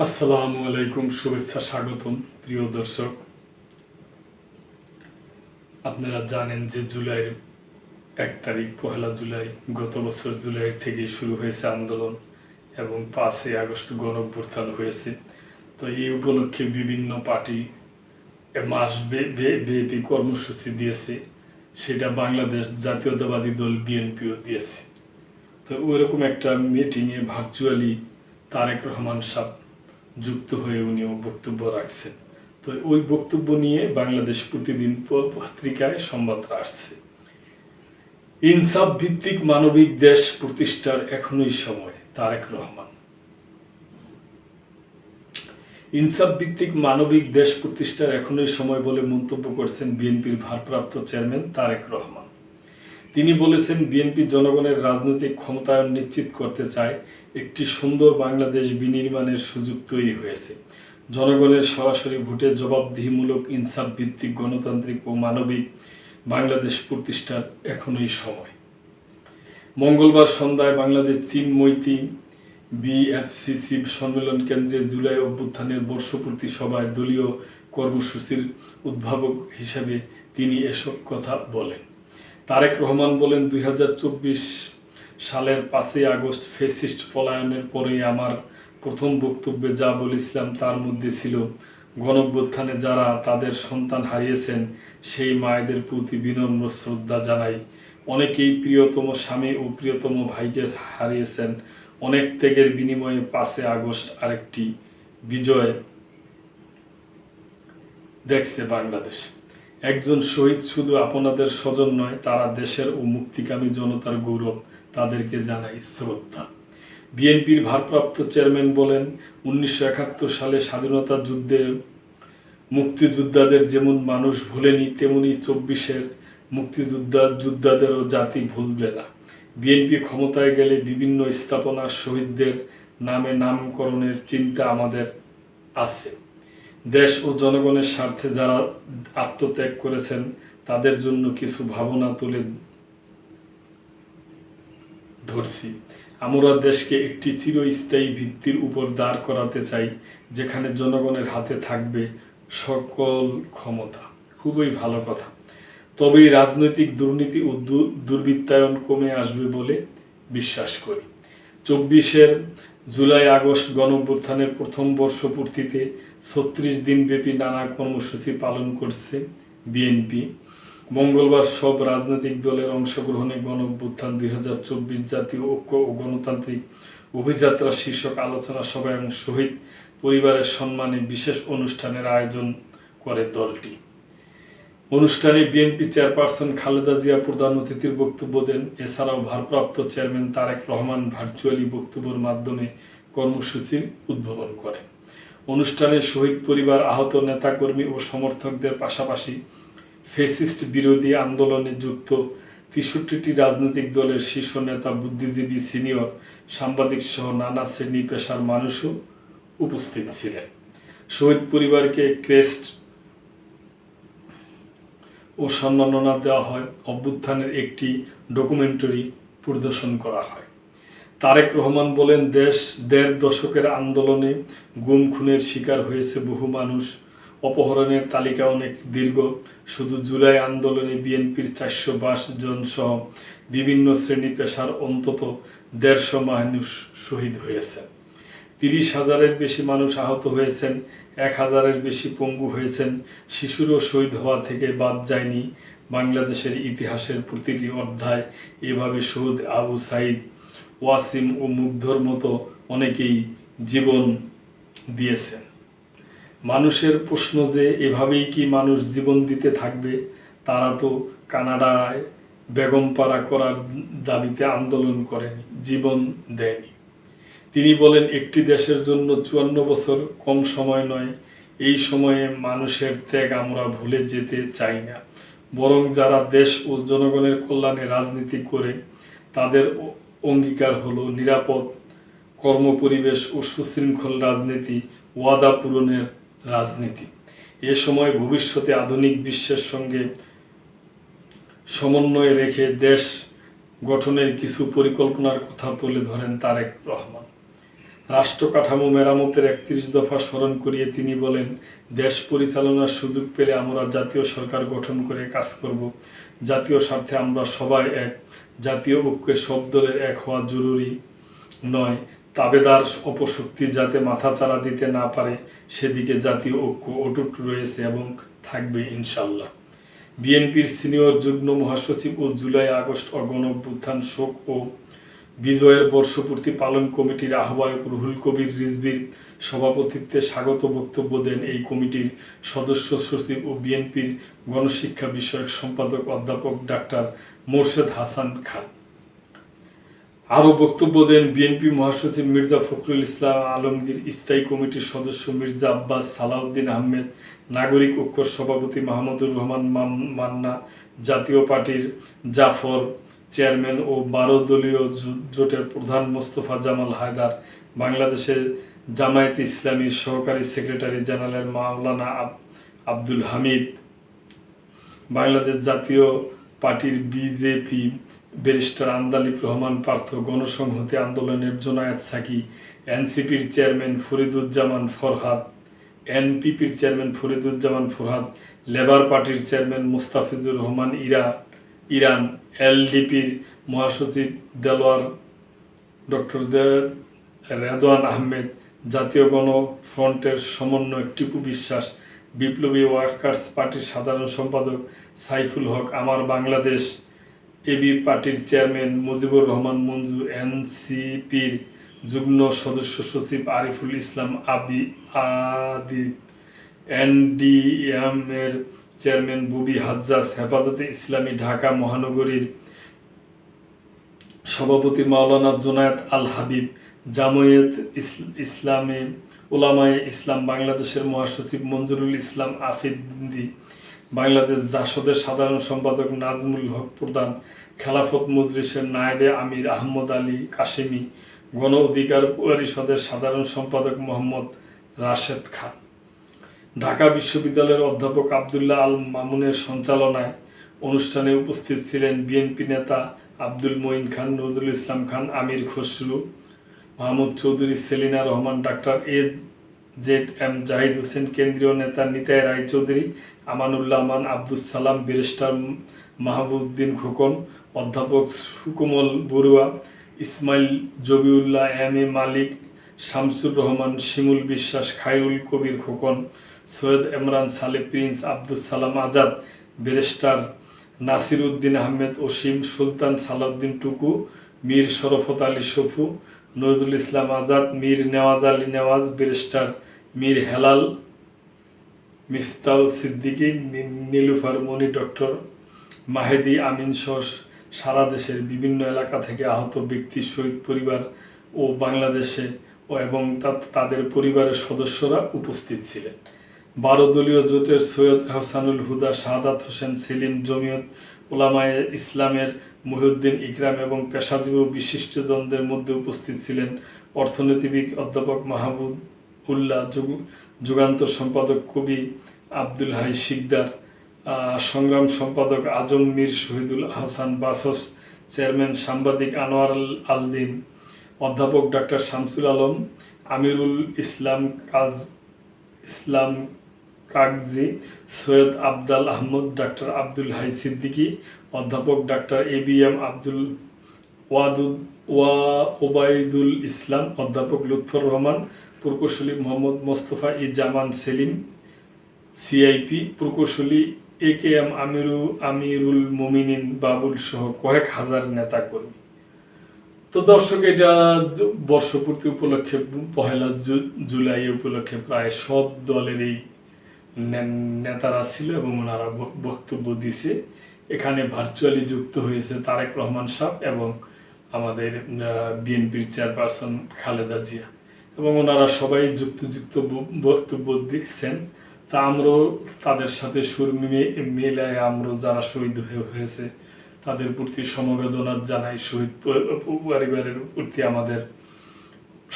আসসালামু আলাইকুম, শুভেচ্ছা, স্বাগতম প্রিয় দর্শক। আপনারা জানেন যে জুলাইয়ের 1 তারিখ, পহেলা জুলাই, গত বছর জুলাই থেকেই শুরু হয়েছে আন্দোলন এবং 5ই আগস্ট গণঅভ্যুত্থান হয়েছে। তো এই উপলক্ষে বিভিন্ন পার্টি মাস ব্যাপী কর্মসূচি দিয়েছে, সেটা বাংলাদেশ জাতীয়তাবাদী দল বিএনপিও দিয়েছে। তো ওইরকম একটা মিটিংয়ে ভার্চুয়ালি তারেক রহমান সাহেব যুক্ত হয়ে উনিও বক্তব্য রাখছেন। তো ওই বক্তব্য নিয়ে বাংলাদেশ প্রতিদিন পত্রিকায় সংবাদ আসছে। ইনসাফ ভিত্তিক মানবিক দেশ প্রতিষ্ঠার এখনই সময়, তারেক রহমান। ইনসাফ ভিত্তিক মানবিক দেশ প্রতিষ্ঠার এখনই সময় বলে মন্তব্য করছেন বিএনপির ভারপ্রাপ্ত চেয়ারম্যান তারেক রহমান। তিনি বলেছেন, বিএনপি জনগণের রাজনৈতিক ক্ষমতায়ন নিশ্চিত করতে চায়। একটি সুন্দর বাংলাদেশ বিনির্মাণের সুযোগ তৈরি হয়েছে। জনগণের সরাসরি ভোটে জবাবদিহিমূলক ইনসাফ ভিত্তিক গণতান্ত্রিক ও মানবিক বাংলাদেশ প্রতিষ্ঠার এখনই সময়। মঙ্গলবার সন্ধ্যায় বাংলাদেশ চীন মৈত্রী বিএফসিসি সম্মেলন কেন্দ্রে জুলাই অভ্যুত্থানের বর্ষপূর্তি সভায় দলীয় কর্মসূচির উদ্ভাবক হিসেবে তিনি এসব কথা বলেন। তারেক রহমান বলেন, 2024 সালের 5ই আগস্ট ফ্যাসিস্ট পলায়নের পরেই আমার প্রথম বক্তব্যে যা বলেছিলাম তার মধ্যে ছিল, গণঅভ্যুত্থানে যারা তাদের সন্তান হারিয়েছেন সেই মায়েদের প্রতি বিনম্র শ্রদ্ধা জানাই। অনেকেই প্রিয়তম স্বামী ও প্রিয়তম ভাইকে হারিয়েছেন। অনেক ত্যাগের বিনিময়ে 5ই আগস্ট আরেকটি বিজয় দেখছে বাংলাদেশ। একজন শহীদ শুধু আপনাদের স্বজন নয়, তারা দেশের ও মুক্তিকামী জনতার গৌরব। তাদেরকে জানাই শ্রদ্ধা। বিএনপির ভারপ্রাপ্ত চেয়ারম্যান বলেন, 1971 সালে স্বাধীনতা যুদ্ধে মুক্তিযোদ্ধাদের যেমন মানুষ ভুলেনি, তেমনি 24-এর মুক্তিযোদ্ধাদেরও জাতি ভুলবে না। বিএনপি ক্ষমতায় গেলে বিভিন্ন স্থাপনা শহীদদের নামে নামকরণের চিন্তা আমাদের আছে। দেশ ও জনগণের স্বার্থে যারা আত্মত্যাগ করেছেন তাদের জন্য কিছু ভাবনা তুলে ধরছি। আমরা দেশকে একটি চিরস্থায়ী ভিত্তির উপর দাঁড় করাতে চাই, যেখানে জনগণের হাতে থাকবে সকল ক্ষমতা। খুবই ভালো কথা। তবেই রাজনৈতিক দুর্নীতি ও দুর্বৃত্তায়ন কমে আসবে বলে বিশ্বাস করি। 24 জুলাই আগস্ট গণঅভ্যুত্থানের প্রথম বর্ষপূর্তিতে 36 দিনব্যাপী নানা কর্মসূচি পালন করছে বিএনপি। মঙ্গলবার সব রাজনৈতিক দলের অংশগ্রহণে গণঅভ্যুত্থান 2024 জাতীয় ঐক্য ও গণতান্ত্রিক অভিযাত্রা শীর্ষক আলোচনা সভা এবং শহীদ পরিবারের সম্মানে বিশেষ অনুষ্ঠানের আয়োজন করে দলটি। অনুষ্ঠানে বিএনপি চেয়ারপারসন খালেদা জিয়া প্রধান অতিথির বক্তব্য দেন। এছাড়াও ভারপ্রাপ্ত চেয়ারম্যান তারেক রহমান ভার্চুয়ালি বক্তব্যের মাধ্যমে কর্মসূচির উদ্বোধন করেন। অনুষ্ঠানে শহীদ পরিবার, আহত নেতাকর্মী ও সমর্থকদের পাশাপাশি ফ্যাসিস্ট বিরোধী আন্দোলনে যুক্ত 63টি রাজনৈতিক দলের শীর্ষ নেতা, বুদ্ধিজীবী, সিনিয়র সাংবাদিক সহ নানা শ্রেণী পেশার মানুষও উপস্থিত ছিলেন। শহীদ পরিবারকে ক্রেস্ট ও সম্মাননা দেওয়া হয়। অভ্যুত্থানের একটি ডকুমেন্টারি প্রদর্শন করা হয়। তারেক রহমান বলেন, দেড় দশকের আন্দোলনে গুম খুনের শিকার হয়েছে বহু মানুষ। অপহরণের তালিকা অনেক দীর্ঘ। শুধু জুলাই আন্দোলনে বিএনপির 422 জন সহ বিভিন্ন শ্রেণী পেশার অন্তত 150 মানুষ শহীদ হয়েছেন। 30,000-এর বেশি মানুষ আহত হয়েছেন, 1,000-এর বেশি পঙ্গু হয়েছেন। শিশুরও শহীদ হওয়া থেকে বাদ যায়নি। বাংলাদেশের ইতিহাসের প্রতিটি অধ্যায় এভাবে শহীদ আবু সাইদ, ওয়াসিম ও মুগ্ধর মতো অনেকেই জীবন দিয়েছেন। মানুষের প্রশ্ন যে এভাবেই কি মানুষ জীবন দিতে থাকবে? তারা তো কানাডায় বেগমপাড়া করার দাবিতে আন্দোলন করেনি, জীবন দেয়নি। তিনি বলেন, একটি দেশের জন্য 54 বছর কম সময় নয়। এই সময়ে মানুষের ত্যাগ আমরা ভুলে যেতে চাই না। বরং যারা দেশ ও জনগণের কল্যাণে রাজনীতি করে তাদের অঙ্গীকার হলো নিরাপদ কর্মপরিবেশ ও সুশৃঙ্খল রাজনীতি, ওয়াদা পূরণের রাজনীতি। এ সময় ভবিষ্যতে আধুনিক বিশ্বের সঙ্গে সমন্বয় রেখে দেশ গঠনের কিছু পরিকল্পনার কথা তুলে ধরেন তারেক রহমান। রাষ্ট্র কাঠামো মেরামতের 31 দফা স্মরণ করিয়ে তিনি বলেন, দেশ পরিচালনার সুযোগ পেলে আমরা জাতীয় সরকার গঠন করে কাজ করব। জাতীয় স্বার্থে আমরা সবাই এক। জাতীয় ঐক্যে সব দলের এক হওয়া জরুরি নয়। তাবেদার অপশক্তি যাতে মাথাচাড়া দিতে না পারে সেদিকে জাতীয় ঐক্য অটুট রয়েছে এবং থাকবে ইনশাল্লাহ। বিএনপির সিনিয়র যুগ্ম মহাসচিব ও জুলাই আগস্ট গণঅভ্যুত্থান শোক ও বিজয়ের বর্ষপূর্তি পালন কমিটির আহ্বায়ক রুহুল কবির রিজভীর সভাপতিত্বে স্বাগত বক্তব্য দেন এই কমিটির সদস্য সচিব ও বিএনপির গণশিক্ষা বিষয়ক সম্পাদক অধ্যাপক ডাক্তার মোর্শেদ হাসান খান। আরও বক্তব্য দেন বিএনপি মহাসচিব মির্জা ফখরুল ইসলাম আলমগীর, স্থায়ী কমিটির সদস্য মির্জা আব্বাস, সালাউদ্দিন আহমেদ, নাগরিক ঐক্যর সভাপতি মাহমুদুর রহমান মান্না, জাতীয় পার্টির জাফর চেয়ারম্যান ও 12 দলীয় জোটের প্রধান মোস্তফা জামাল হায়দার, বাংলাদেশের জামায়াতে ইসলামীর সহকারী সেক্রেটারি জেনারেল মাওলানা আব্দুল হামিদ, বাংলাদেশ জাতীয় পার্টির বিজেপি ব্যারিস্টার আন্দালিব রহমান পার্থ, গণসংহতি আন্দোলনের জোনায়েত সাকি, এনসিপির চেয়ারম্যান ফরিদুজ্জামান ফরহাদ, এনপিপির চেয়ারম্যান ফরিদুজ্জামান ফরহাদ, লেবার পার্টির চেয়ারম্যান মুস্তাফিজুর রহমান ইরান, এলডিপির মহাসচিব দেলোয়ার ডক্টর রেদওয়ান আহমেদ, জাতীয় গণফ্রন্টের সমন্বয়ক টিপু বিশ্বাস, বিপ্লবী ওয়ার্কার্স পার্টির সাধারণ সম্পাদক সাইফুল হক, আমার বাংলাদেশ এবি পার্টির চেয়ারম্যান মুজিবুর রহমান মঞ্জু, এনসিপির যুগ্ম সদস্য সচিব আরিফুল ইসলাম আদিব, এনডিএম-এর চেয়ারম্যান বুবি হাজ্জাজ, হেফাজতে ইসলামী ঢাকা মহানগরীর সভাপতি মাওলানা জোনায়েত আল হাবিব, জামায়াত ইসলামে উলামায়ে ইসলাম বাংলাদেশের মহাসচিব মঞ্জুরুল ইসলাম আফিন্দি, বাংলাদেশ জাসদের সাধারণ সম্পাদক নাজমুল হক প্রধান, খেলাফত মজলিসের নায়েবে আমির আহমদ আলী কাশেমি, গণ অধিকার পরিষদের সাধারণ সম্পাদক মোহাম্মদ রাশেদ খান। ঢাকা বিশ্ববিদ্যালয়ের অধ্যাপক আবদুল্লাহ আল মামুনের সঞ্চালনায় অনুষ্ঠানে উপস্থিত ছিলেন বিএনপি নেতা আব্দুল মঈন খান, নজরুল ইসলাম খান, আমির খসরু, মাহমুদ চৌধুরী, সেলিনা রহমান, ডাক্তার AZM জাহিদ হোসেন, কেন্দ্রীয় নেতা নিতাই রায়চৌধুরী, আমানুল্লাহ আমান, আব্দুস সালাম, ব্যারিস্টার মাহবুবউদ্দিন খোকন, অধ্যাপক সুকোমল বড়ুয়া, ইসমাইল জবিউল্লাহ, MA মালিক, শামসুর রহমান, শিমুল বিশ্বাস, খায়রুল কবির খোকন, সৈয়দ ইমরান সালে, প্রিন্স আব্দুস সালাম আজাদ, ব্যারিস্টার নাসির উদ্দিন আহমেদ, অসীম, সুলতান সালাউদ্দিন টুকু, মীর শরফত আলী সফু, নজরুল ইসলাম আজাদ, মীর নেওয়াজ আলী নেওয়াজ, ব্যারিস্টার মীর হেলাল, মিফতাউল সিদ্দিকী, নীলুফার মনি, ডক্টর মাহেদি আমিন সহ সারা দেশের বিভিন্ন এলাকা থেকে আহত ব্যক্তি, শহীদ পরিবার ও বাংলাদেশে এবং তাদের পরিবারের সদস্যরা উপস্থিত ছিলেন। 12 দলীয় জোটের সৈয়দ আহসানুল হুদা, শাহাদাত হোসেন সেলিম, জমিয়ত উলামায়ে ইসলামের মহিউদ্দিন ইকরাম এবং পেশাজীবী বিশিষ্টজনদের মধ্যে উপস্থিত ছিলেন অর্থনীতিবিদ অধ্যাপক মাহবুব উল্লাহ, যুগান্তর সম্পাদক কবি আব্দুল হাই শিকদার, সংগ্রাম সম্পাদক আজম মীর শহীদুল হাসান বাসস, চেয়ারম্যান সাংবাদিক আনোয়ার আলদিন, অধ্যাপক ডাক্তার শামসুল আলম, আমিরুল ইসলাম কাগজি, সৈয়দ আবদাল আহমদ, ডাক্তার আব্দুল হাই সিদ্দিকী, অধ্যাপক ডাক্তার ABM আব্দুল ওবায়দুল ইসলাম, অধ্যাপক লুৎফর রহমান, প্রকৌশলী মোহাম্মদ মোস্তফা জামান সেলিম, CIP, প্রকৌশলী AKM আমিরুল মোমিনিন বাবুল সহ কয়েক হাজার নেতাকর্মী। তো দর্শক, এটা বর্ষপূর্তি উপলক্ষে 1 জুলাই উপলক্ষে প্রায় সব দলেরই নেতারা ছিল এবং ওনারা বক্তব্য দিছে। এখানে ভার্চুয়ালি যুক্ত হয়েছে তারেক রহমান সাহেব এবং আমাদের বিএনপির চেয়ারপারসন খালেদা জিয়া, এবং ওনারা সবাই যুক্ত বক্তব্য দিচ্ছেন। তা আমরাও তাদের সাথে সুর মিলায় আমরা যারা শহীদ হয়েছে তাদের প্রতি সমবেদনা জানাই, শহীদ পরিবারের প্রতি আমাদের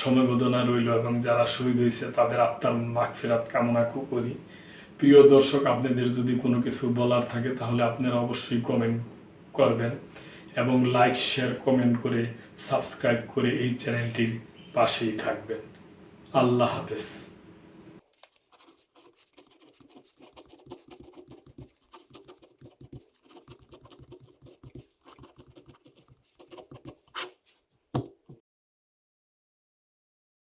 সমবেদনা রইল এবং যারা শহীদ হয়েছে তাদের আত্মার মাগফিরাত কামনা করি। প্রিয় দর্শক, আপনাদের যদি কোনো কিছু বলার থাকে তাহলে আপনারা অবশ্যই কমেন্ট করবেন এবং লাইক, শেয়ার, কমেন্ট করে সাবস্ক্রাইব করে এই চ্যানেলটির পাশেই থাকবেন। আল্লাহ হাফেজ।